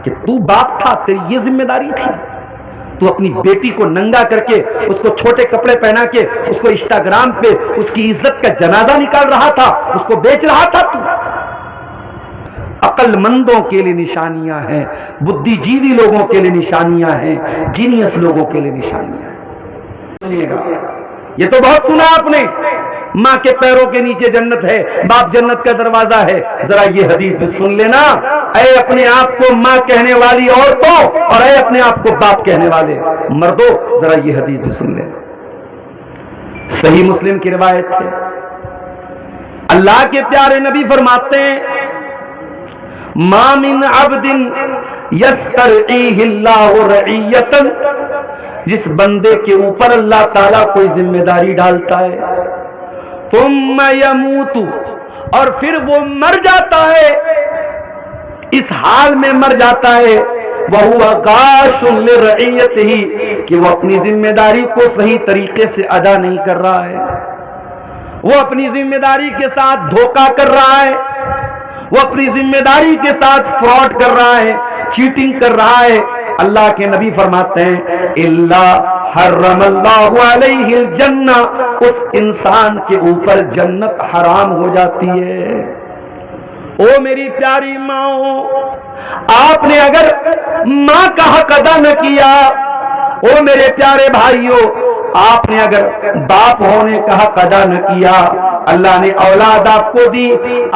کہ تو باپ تھا، تیری یہ ذمہ داری تھی، تو اپنی بیٹی کو ننگا کر کے، اس کو چھوٹے کپڑے پہنا کے، اس کو انسٹاگرام پہ اس کی عزت کا جنازہ نکال رہا تھا، اس کو بیچ رہا تھا تو۔ عقل مندوں کے لیے نشانیاں ہیں، بدھی جیوی لوگوں کے لیے نشانیاں ہیں، جینیس لوگوں کے لیے نشانیاں ہیں۔ سنیے گا، یہ تو بہت سنا آپ نے، ماں کے پیروں کے نیچے جنت ہے، باپ جنت کا دروازہ ہے۔ ذرا یہ حدیث بھی سن لینا، اے اپنے آپ کو ماں کہنے والی عورتوں اور اے اپنے آپ کو باپ کہنے والے مردوں، ذرا یہ حدیث بھی سن لینا۔ صحیح مسلم کی روایت ہے، اللہ کے پیارے نبی فرماتے ہیں، ما من عبد یسترعیہ اللہ رعیۃ، جس بندے کے اوپر اللہ تعالیٰ کوئی ذمہ داری ڈالتا ہے، ثم یموت، اور پھر وہ مر جاتا ہے، اس حال میں مر جاتا ہے، وہو غاش لرعیتہ، کہ وہ اپنی ذمہ داری کو صحیح طریقے سے ادا نہیں کر رہا ہے، وہ اپنی ذمہ داری کے ساتھ دھوکہ کر رہا ہے، وہ اپنی ذمہ داری کے ساتھ فراڈ کر رہا ہے، چیٹنگ کر رہا ہے، اللہ کے نبی فرماتے ہیں اللہ حرم اللہ علیہ الجنہ، اس انسان کے اوپر جنت حرام ہو جاتی ہے۔ او میری پیاری ماں، آپ نے اگر ماں کا حق ادا نہ کیا، او میرے پیارے بھائیوں، آپ نے اگر باپ ہونے کا حق ادا نہ کیا، اللہ نے اولاد آپ کو دی،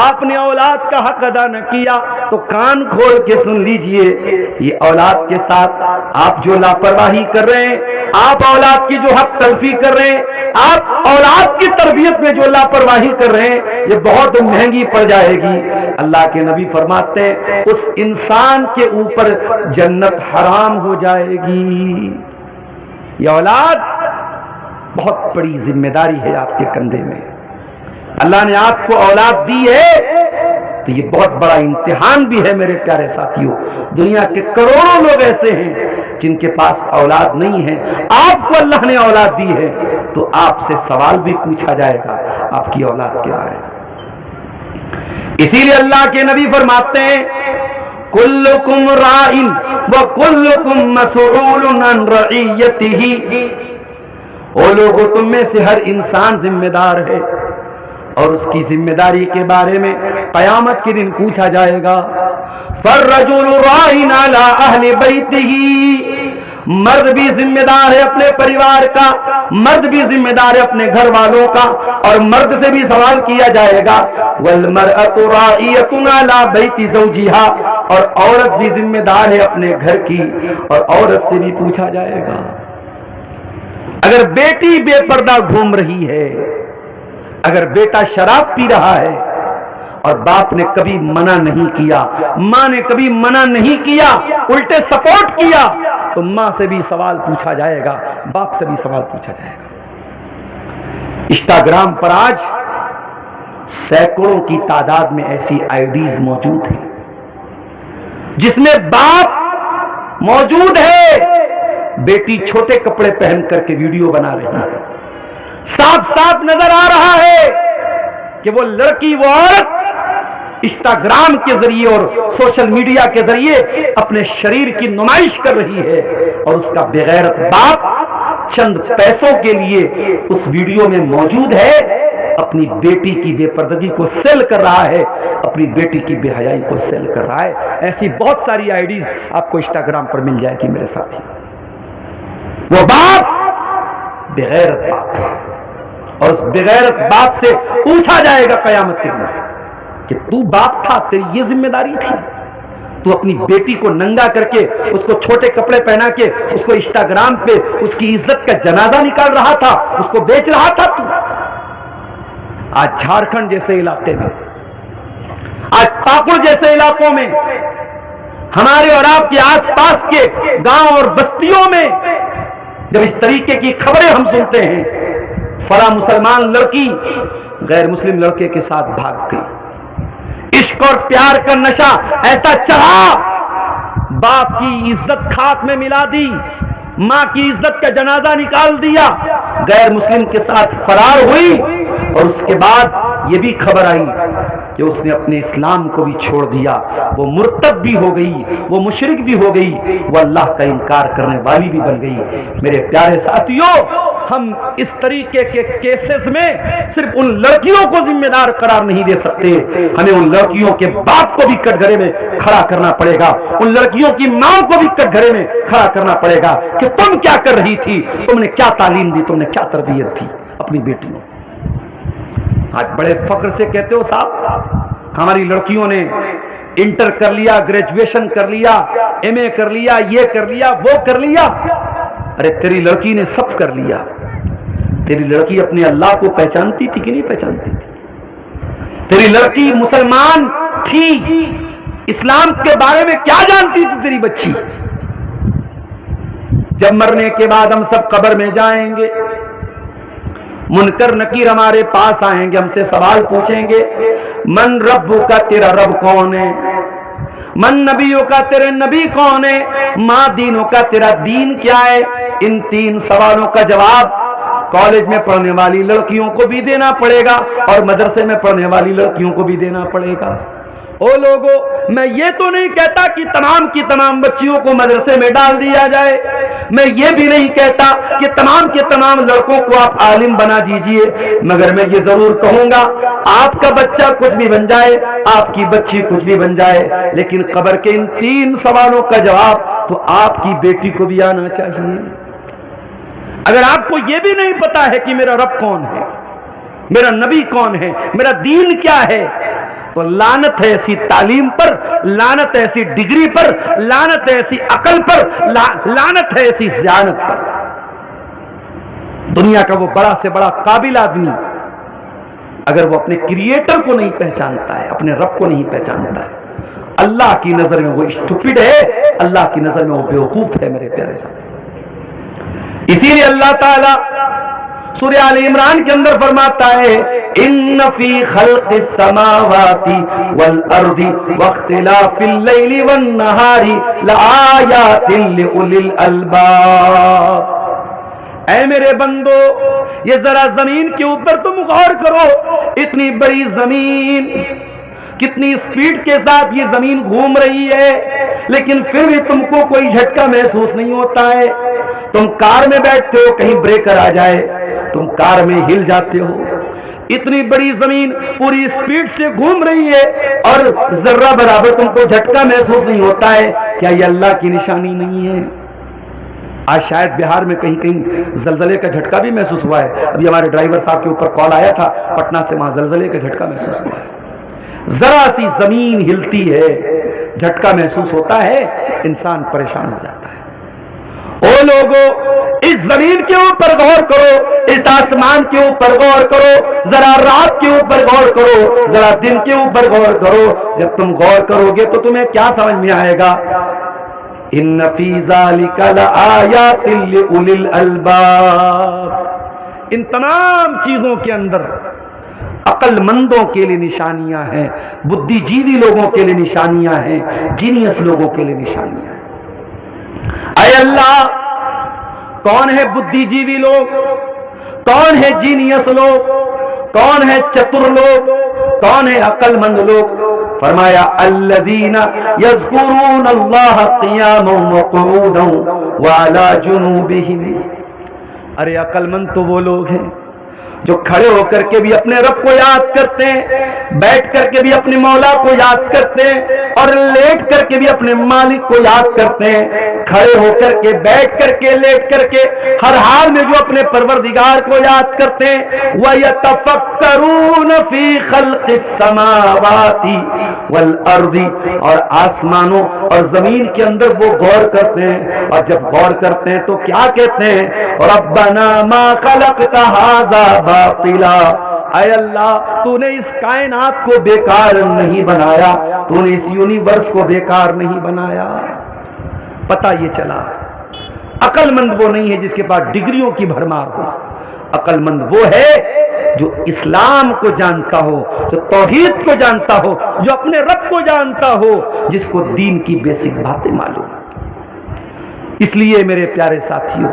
آپ نے اولاد کا حق ادا نہ کیا، تو کان کھول کے سن لیجئے، یہ اولاد کے ساتھ آپ جو لاپرواہی کر رہے ہیں، آپ اولاد کی جو حق تلفی کر رہے ہیں، آپ اولاد کی تربیت میں جو لاپرواہی کر رہے ہیں، یہ بہت مہنگی پڑ جائے گی۔ اللہ کے نبی فرماتے ہیں اس انسان کے اوپر جنت حرام ہو جائے گی۔ یہ اولاد بہت بڑی ذمہ داری ہے آپ کے کندھے میں، اللہ نے آپ کو اولاد دی ہے تو یہ بہت بڑا امتحان بھی ہے میرے پیارے ساتھیوں۔ دنیا کے کروڑوں لوگ ایسے ہیں جن کے پاس اولاد نہیں ہے، آپ کو اللہ نے اولاد دی ہے تو آپ سے سوال بھی پوچھا جائے گا، آپ کی اولاد کیا ہے۔ اسی لیے اللہ کے نبی فرماتے ہیں کلکم راعٍ وکلکم مسئول عن رعیتہ، او لوگوں تم میں سے ہر انسان ذمہ دار ہے اور اس کی ذمہ داری کے بارے میں قیامت کے دن پوچھا جائے گا۔ فالرجل راع علی اہل بیتہ، مرد بھی ذمہ دار ہے اپنے پریوار کا، مرد بھی ذمہ دار ہے اپنے گھر والوں کا، اور مرد سے بھی سوال کیا جائے گا۔ والمرأۃ راعیۃ علی بیت زوجہا، اور عورت بھی ذمہ دار ہے اپنے گھر کی، اور عورت سے بھی پوچھا جائے گا۔ اگر بیٹی بے پردہ گھوم رہی ہے، اگر بیٹا شراب پی رہا ہے اور باپ نے کبھی منع نہیں کیا، ماں نے کبھی منع نہیں کیا، الٹے سپورٹ کیا، تو ماں سے بھی سوال پوچھا جائے گا، باپ سے بھی سوال پوچھا جائے گا۔ انسٹاگرام پر آج سینکڑوں کی تعداد میں ایسی آئی ڈیز موجود ہیں جس میں باپ موجود ہے، بیٹی چھوٹے کپڑے پہن کر کے ویڈیو بنا رہی ہے، صاف صاف نظر آ رہا ہے کہ وہ لڑکی، وہ عورت انسٹاگرام کے ذریعے اور سوشل میڈیا کے ذریعے اپنے شریر کی نمائش کر رہی ہے، اور اس کا بغیرت باپ چند پیسوں کے لیے اس ویڈیو میں موجود ہے، اپنی بیٹی کی بے پردگی کو سیل کر رہا ہے، اپنی بیٹی کی بے حیائی کو سیل کر رہا ہے۔ ایسی بہت ساری آئی ڈیز آپ کو انسٹاگرام پر مل جائے گی میرے ساتھی۔ وہ باپ بغیرت باپ ہے، اور اس بغیرت باپ سے پوچھا جائے گا قیامت کے دن کہ تو باپ تھا، تیری یہ ذمہ داری تھی، تو اپنی بیٹی کو ننگا کر کے، اس کو چھوٹے کپڑے پہنا کے، اس کو انسٹاگرام پہ اس کی عزت کا جنازہ نکال رہا تھا، اس کو بیچ رہا تھا تو۔ آج جھارکھنڈ جیسے علاقے میں، آج پاکڑ جیسے علاقوں میں، ہمارے اور آپ کے آس پاس کے گاؤں اور بستیوں میں جب اس طریقے کی خبریں ہم سنتے ہیں، فلاں مسلمان لڑکی غیر مسلم لڑکے کے ساتھ بھاگ گئی، عشق اور پیار کا نشہ ایسا چڑھا، باپ کی عزت خاک میں ملا دی، ماں کی عزت کا جنازہ نکال دیا، غیر مسلم کے ساتھ فرار ہوئی، اور اس کے بعد یہ بھی خبر آئی کہ اس نے اپنے اسلام کو بھی چھوڑ دیا، وہ مرتد بھی ہو گئی، وہ مشرک بھی ہو گئی، وہ اللہ کا انکار کرنے والی بھی بن گئی۔ میرے پیارے ساتھیوں، ہم اس طریقے کے کیسز میں صرف ان لڑکیوں کو ذمہ دار قرار نہیں دے سکتے، ہمیں ان لڑکیوں کے باپ کو بھی کٹگرے میں کھڑا کرنا پڑے گا، ان لڑکیوں کی ماں کو بھی کٹگرے میں کھڑا کرنا پڑے گا کہ تم کیا کر رہی تھی، تم نے کیا تعلیم دی، تم نے کیا تربیت دی اپنی بیٹیوں۔ آج بڑے فخر سے کہتے ہو صاحب ہماری لڑکیوں نے انٹر کر لیا، گریجویشن کر لیا، ایم اے کر لیا، یہ کر لیا، وہ کر لیا۔ ارے تیری لڑکی نے سب کر لیا، تیری لڑکی اپنے اللہ کو پہچانتی تھی کہ نہیں پہچانتی تھی؟ تیری لڑکی مسلمان تھی، اسلام کے بارے میں کیا جانتی تھی تیری بچی؟ جب مرنے کے بعد ہم سب قبر میں جائیں گے، منکر نکیر ہمارے پاس آئیں گے، ہم سے سوال پوچھیں گے، من ربو کا، تیرا رب کون ہے؟ من نبیوں کا، تیرے نبی کون ہے؟ ماں دینوں کا، تیرا دین کیا ہے؟ ان تین سوالوں کا جواب کالج میں پڑھنے والی لڑکیوں کو بھی دینا پڑے گا اور مدرسے میں پڑھنے والی لڑکیوں کو بھی دینا پڑے گا۔ او لوگوں، میں یہ تو نہیں کہتا کہ تمام کی تمام بچیوں کو مدرسے میں ڈال دیا جائے، میں یہ بھی نہیں کہتا کہ تمام کے تمام لڑکوں کو آپ عالم بنا دیجئے، مگر میں یہ ضرور کہوں گا آپ کا بچہ کچھ بھی بن جائے، آپ کی بچی کچھ بھی بن جائے، لیکن قبر کے ان تین سوالوں کا جواب تو آپ کی بیٹی کو بھی آنا چاہیے۔ اگر آپ کو یہ بھی نہیں پتا ہے کہ میرا رب کون ہے، میرا نبی کون ہے، میرا دین کیا ہے، تو لعنت ہے ایسی تعلیم پر، لعنت ہے ایسی ڈگری پر، لعنت ہے ایسی عقل پر، لعنت ہے ایسی ذہانت پر۔ دنیا کا وہ بڑا سے بڑا قابل آدمی اگر وہ اپنے کریٹر کو نہیں پہچانتا ہے، اپنے رب کو نہیں پہچانتا ہے، اللہ کی نظر میں وہ اسٹوپڈ ہے، اللہ کی نظر میں وہ بیوقوف ہے میرے پیارے ساتھ۔ اسی لیے اللہ تعالی سورہ آل عمران کے اندر فرماتا ہے ان فی خلق السماوات والارض واختلاف اللیل والنہار لآیات لأولی الالباب۔ اے میرے بندو، یہ ذرا زمین کے اوپر تم غور کرو، اتنی بڑی زمین، کتنی سپیڈ کے ساتھ یہ زمین گھوم رہی ہے، لیکن پھر بھی تم کو کوئی جھٹکا محسوس نہیں ہوتا ہے۔ تم کار میں بیٹھتے ہو، کہیں بریکر آ جائے تم کار میں ہل جاتے ہو۔ اتنی بڑی زمین پوری سپیڈ سے گھوم رہی ہے اور ذرہ برابر تم کو جھٹکا محسوس نہیں ہوتا ہے، کیا یہ اللہ کی نشانی نہیں ہے؟ آج شاید بہار میں کہیں کہیں زلزلے کا جھٹکا بھی محسوس ہوا ہے۔ ابھی ہمارے ڈرائیور صاحب کے اوپر کال آیا تھا پٹنہ سے، وہاں زلزلے کا جھٹکا محسوس ہوا ہے۔ ذرا سی زمین ہلتی ہے، جھٹکا محسوس ہوتا ہے، انسان پریشان ہو جاتا ہے۔ او لوگو، اس زمین کے اوپر غور کرو، اس آسمان کے اوپر غور کرو، ذرا رات کے اوپر غور کرو، ذرا دن کے اوپر غور کرو۔ جب تم غور کرو گے تو تمہیں کیا سمجھ میں آئے گا؟ ان فی ذالک لآیات لأولی الالباب۔ ان تمام چیزوں کے اندر عقل مندوں کے لیے نشانیاں ہیں، بدھی جیوی لوگوں کے لیے نشانیاں ہیں، جینیس لوگوں کے لیے نشانیاں ہیں۔ اے اللہ، کون ہے بدھی جیوی لوگ؟ کون ہے جینیس لوگ؟ کون ہے چتر لوگ؟ کون ہے عقل مند لوگ؟ فرمایا الذین یذکرون اللہ قیاما وقعودا وعلی جنوبہم۔ ارے عقل مند تو وہ لوگ ہیں جو کھڑے ہو کر کے بھی اپنے رب کو یاد کرتے ہیں، بیٹھ کر کے بھی اپنے مولا کو یاد کرتے ہیں، اور لیٹ کر کے بھی اپنے مالک کو یاد کرتے ہیں، کھڑے ہو کر کے، بیٹھ کر کے، لیٹ کر کے، ہر حال میں جو اپنے پروردگار کو یاد کرتے ہیں۔ وَيَتَفَكَّرُونَ فِي خَلْقِ السَّمَاوَاتِ وَالْأَرْضِ، اور آسمانوں اور زمین کے اندر وہ غور کرتے ہیں، اور جب غور کرتے ہیں تو کیا کہتے ہیں؟ رَبَّنَا مَا خَلَقْتَ هَذَا باطلا۔ اے اللہ، تو نے اس کائنات کو بیکار نہیں بنایا، تو نے اس یونیورس کو بیکار نہیں بنایا۔ پتہ یہ چلا عقل مند وہ نہیں ہے جس کے پاس ڈگریوں کی بھرمار ہو، عقل مند وہ ہے جو اسلام کو جانتا ہو، جو توحید کو جانتا ہو، جو اپنے رب کو جانتا ہو، جس کو دین کی بیسک باتیں معلوم۔ اس لیے میرے پیارے ساتھیوں،